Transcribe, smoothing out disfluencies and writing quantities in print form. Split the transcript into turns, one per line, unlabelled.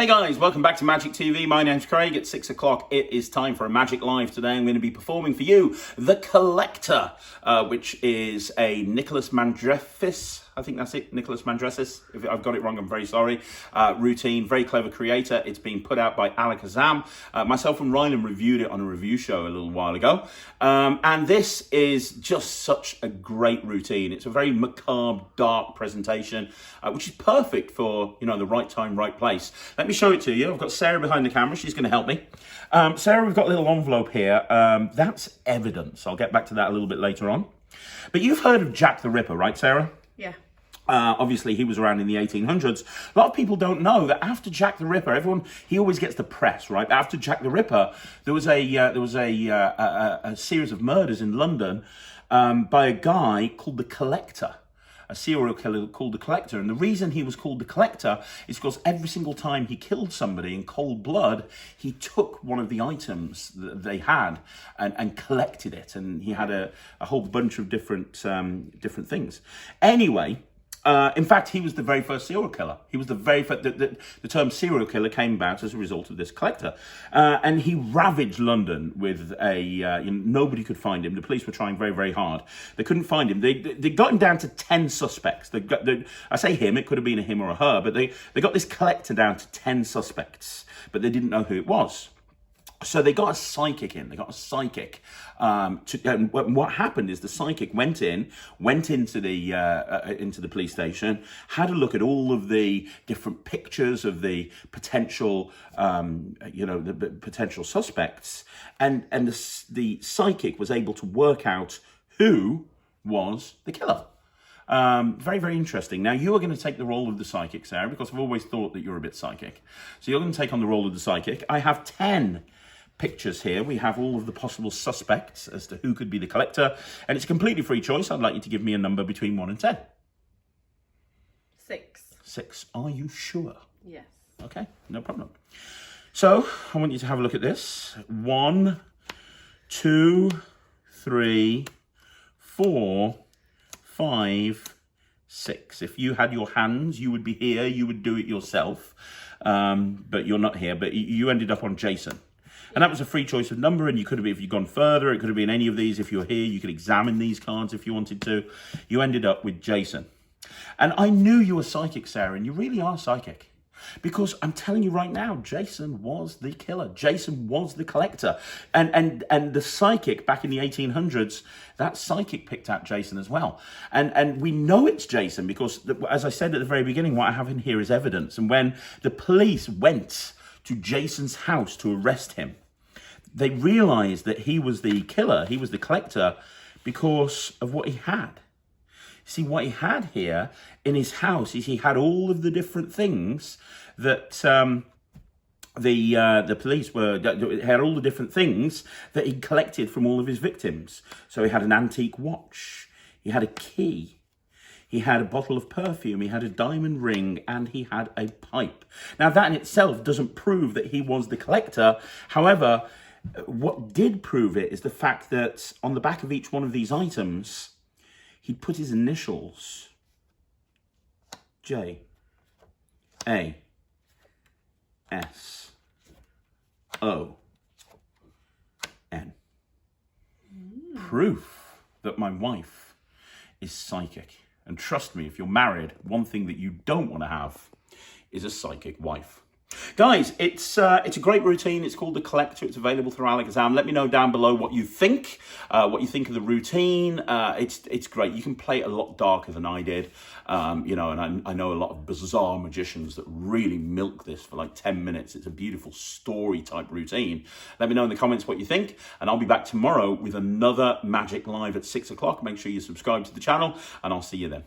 Hey guys, welcome back to Magic TV. My name's Craig. At 6 o'clock, it is time for a Magic Live. Today I'm going to be performing for you The Collector, which is a Nikolas Mavresis, I think that's it, Nikolas Mavresis. If I've got it wrong, I'm very sorry. Routine, very clever creator. It's been put out by Alakazam. Myself and Ryland reviewed it on a review show a little while ago. And this is just such a great routine. It's a very macabre, dark presentation, which is perfect for, you know, the right time, right place. Let me show it to you. I've got Sarah behind the camera. She's going to help me. Sarah, we've got a little envelope here. That's evidence. I'll get back to that a little bit later on. But you've heard of Jack the Ripper, right, Sarah?
Yeah.
Obviously, he was around in the 1800s. A lot of people don't know that after Jack the Ripper, he always gets the press, right? After Jack the Ripper, there was a series of murders in London by a guy called the Collector. A serial killer called the Collector. And the reason he was called the Collector is because every single time he killed somebody in cold blood, he took one of the items that they had and collected it. And he had a whole bunch of different things. Anyway, in fact, he was the very first serial killer. He was the very first, the term serial killer came about as a result of this collector. And he ravaged London with nobody could find him. The police were trying very, very hard. They couldn't find him. They got him down to 10 suspects. I say him, it could have been a him or a her, but they got this collector down to 10 suspects, but they didn't know who it was. So they got a psychic in. They got a psychic. And what happened is the psychic went into the police station, had a look at all of the different pictures of the potential, the potential suspects, and the psychic was able to work out who was the killer. Very, very interesting. Now, you are going to take the role of the psychic, Sarah, because I've always thought that you're a bit psychic. So you're going to take on the role of the psychic. I have 10 pictures here. We have all of the possible suspects as to who could be the collector, and it's a completely free choice. I'd like you to give me a number between 1 and 10.
6.
6. Are you sure?
Yes.
Okay, no problem. So I want you to have a look at this. 1, 2, 3, 4, 5, 6. If you had your hands, you would be here. You would do it yourself, but you're not here. But you ended up on Jason. And that was a free choice of number, and you could have, if you'd gone further, it could have been any of these. If you're here, you could examine these cards if you wanted to. You ended up with Jason. And I knew you were psychic, Sarah, and you really are psychic. Because I'm telling you right now, Jason was the killer. Jason was the collector. And the psychic back in the 1800s, that psychic picked out Jason as well. And we know it's Jason because, as I said at the very beginning, what I have in here is evidence. And when the police went to Jason's house to arrest him, they realized that he was the killer, he was the collector, because of what he had. See, what he had here in his house is he had all of the different things that the police had all the different things that he collected from all of his victims. So he had an antique watch, he had a key, he had a bottle of perfume, he had a diamond ring, and he had a pipe. Now, that in itself doesn't prove that he was the collector. However, what did prove it is the fact that on the back of each one of these items, he'd put his initials, J, A, S, O, N. Proof that my wife is psychic. And trust me, if you're married, one thing that you don't want to have is a psychic wife. Guys, it's a great routine. It's called The Collector. It's available through Alakazam. Let me know down below what you think of the routine. It's great. You can play it a lot darker than I did, and I know a lot of bizarre magicians that really milk this for like 10 minutes. It's a beautiful story type routine. Let me know in the comments what you think, and I'll be back tomorrow with another Magic Live at 6 o'clock. Make sure you subscribe to the channel, and I'll see you then.